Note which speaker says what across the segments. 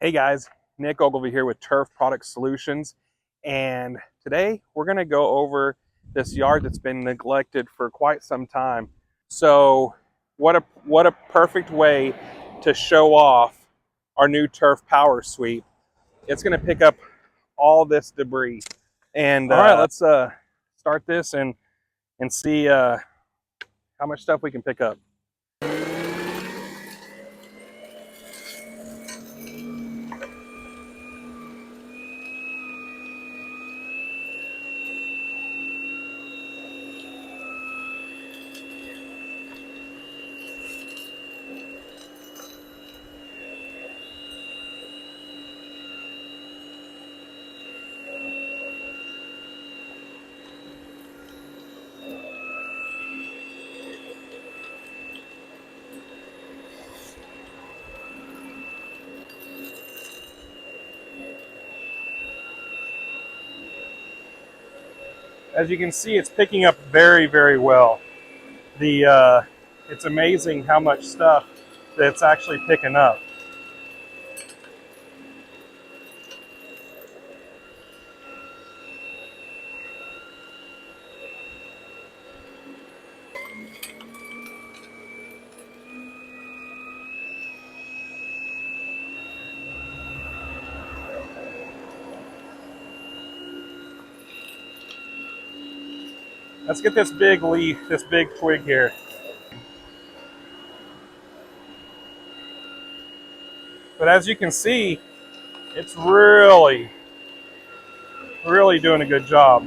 Speaker 1: Hey guys, Nick Ogilvy here with Turf Product Solutions, and today we're going to go over this yard that's been neglected for quite some time. So what a perfect way to show off our new Turf Power Sweep. It's going to pick up all this debris. And all right, let's start this and see how much stuff we can pick up. As you can see, it's picking up very, very well. It's amazing how much stuff that it's actually picking up. Let's get this big leaf, this big twig here. But as you can see, it's really doing a good job.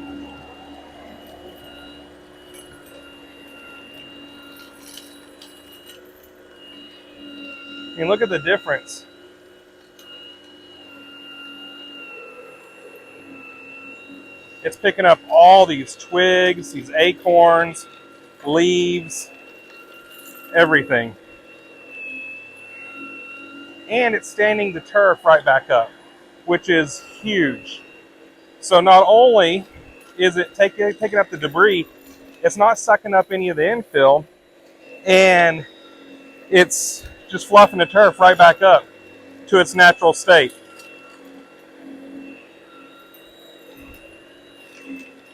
Speaker 1: I mean, look at the difference. It's picking up all these twigs, these acorns, leaves, everything. And it's standing the turf right back up, which is huge. So not only is it taking up the debris, it's not sucking up any of the infill, and it's just fluffing the turf right back up to its natural state.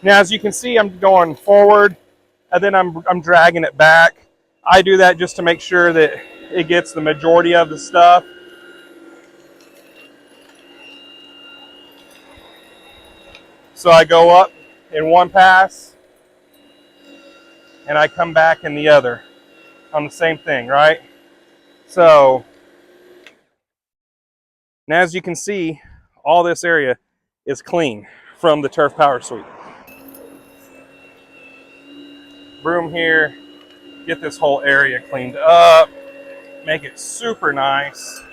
Speaker 1: Now, as you can see, I'm going forward, and then I'm dragging it back. I do that just to make sure that it gets the majority of the stuff. So I go up in one pass, and I come back in the other on the same thing, right? So now, as you can see, all this area is clean from the Turf Power Sweep. Broom here, get this whole area cleaned up, make it super nice.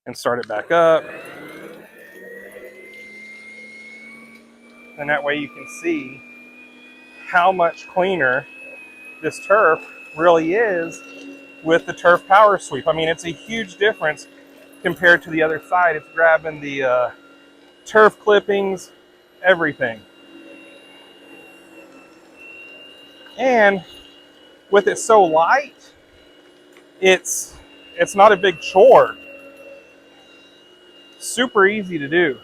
Speaker 1: And start it back up. And that way you can see how much cleaner this turf really is with the Turf Power Sweep. I mean, it's a huge difference compared to the other side. It's grabbing the turf clippings, everything. And with it so light, it's not a big chore. Super easy to do.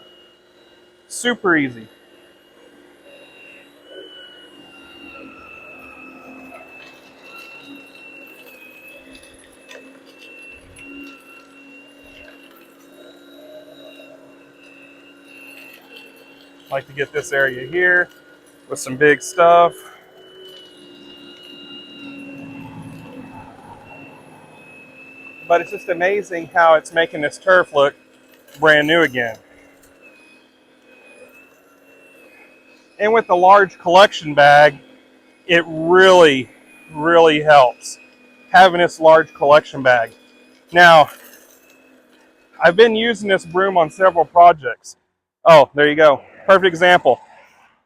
Speaker 1: Super easy. I like to get this area here with some big stuff. But it's just amazing how it's making this turf look brand new again. And with the large collection bag, it really helps having this large collection bag. Now, I've been using this broom on several projects. Oh, there you go. Perfect example.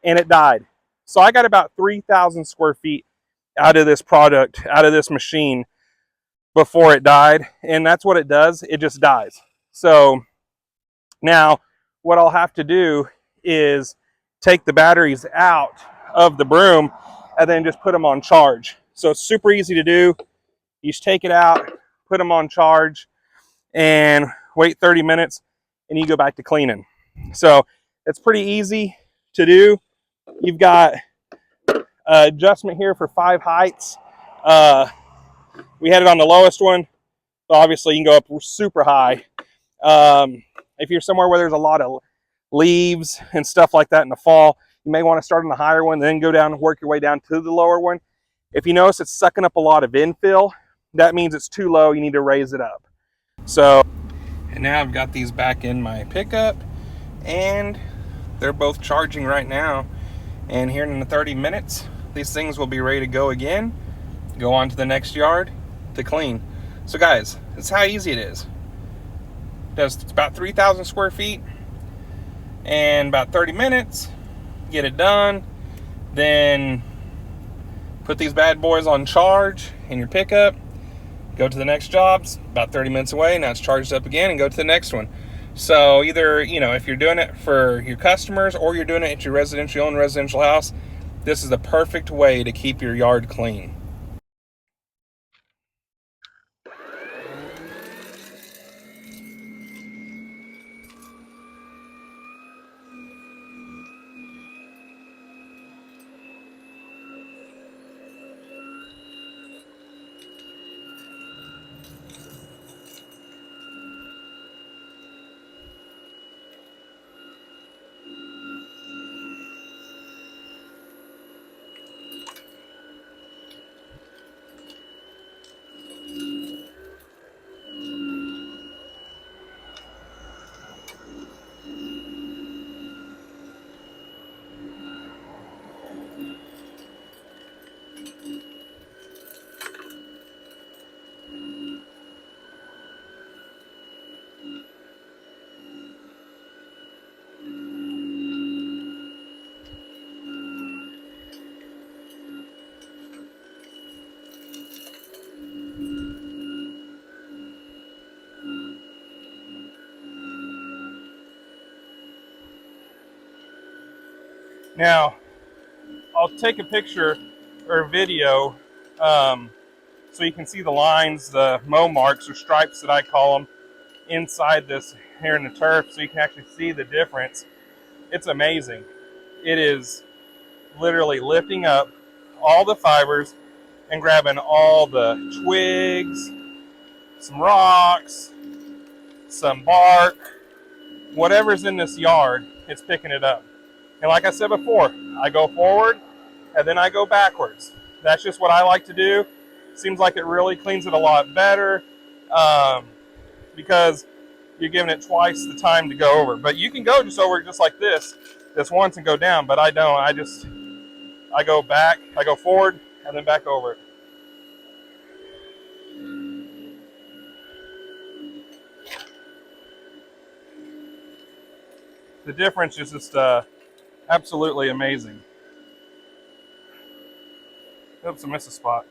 Speaker 1: And it died. So I got about 3,000 square feet out of this product, out of this machine before it died. And that's what it does. It just dies. So now what I'll have to do is take the batteries out of the broom and then just put them on charge. So it's super easy to do. You just take it out, put them on charge, and wait 30 minutes, and you go back to cleaning. So it's pretty easy to do. You've got adjustment here for 5 heights. We had it on the lowest one. So obviously you can go up super high. If you're somewhere where there's a lot of leaves and stuff like that in the fall, you may want to start on the higher one, then go down and work your way down to the lower one. If you notice it's sucking up a lot of infill, that means it's too low. You need to raise it up. So, and now I've got these back in my pickup, and they're both charging right now. And here in the 30 minutes, these things will be ready to go again, go on to the next yard to clean. So guys, that's how easy it is. It's about 3,000 square feet, and about 30 minutes, get it done. Then put these bad boys on charge in your pickup, go to the next jobs, about 30 minutes away, now it's charged up again, and go to the next one. So either, if you're doing it for your customers or you're doing it at your own residential house, this is the perfect way to keep your yard clean. Now, I'll take a picture or a video so you can see the lines, the mow marks or stripes that I call them, inside this here in the turf, so you can actually see the difference. It's amazing. It is literally lifting up all the fibers and grabbing all the twigs, some rocks, some bark, whatever's in this yard, it's picking it up. And like I said before, I go forward and then I go backwards. That's just what I like to do. Seems like it really cleans it a lot better because you're giving it twice the time to go over. But you can go just over just like this once and go down, but I don't. I go back, I go forward, and then back over it. The difference is just absolutely amazing. Oops, I missed a spot.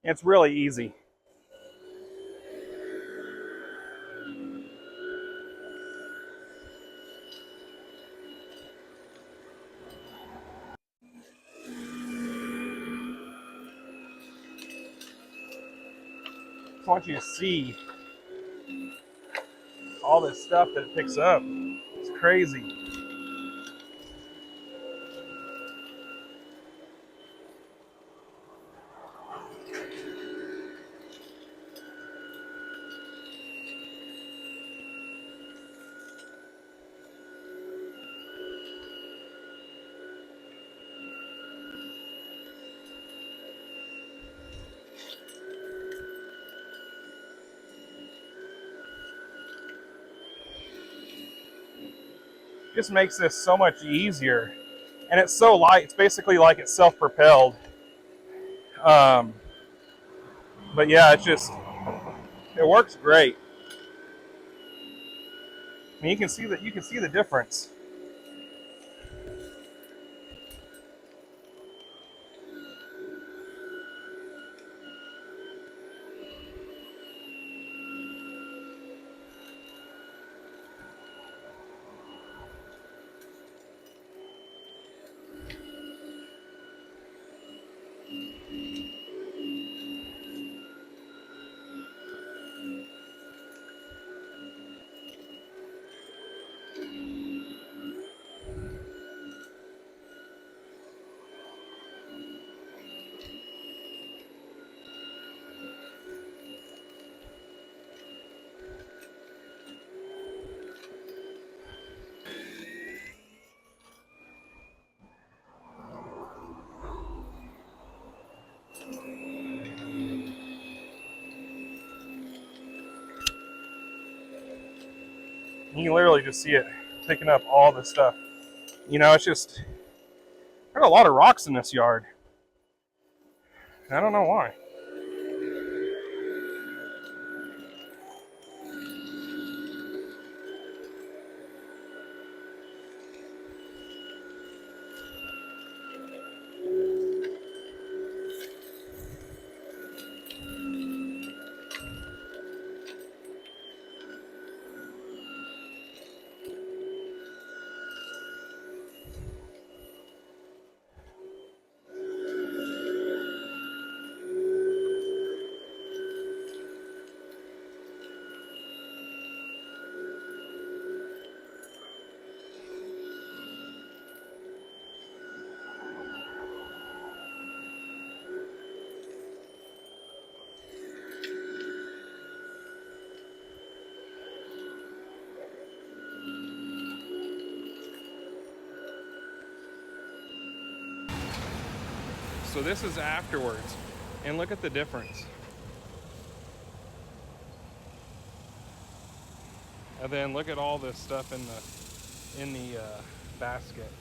Speaker 1: It's really easy. I want you to see all this stuff that it picks up. It's crazy. Just makes this so much easier. And it's so light, it's basically like it's self-propelled. But yeah, it works great. And you can see the difference. You can literally just see it picking up all the stuff. You know, it's just, there are a lot of rocks in this yard. I don't know why. So this is afterwards, and look at the difference. And then look at all this stuff in the basket.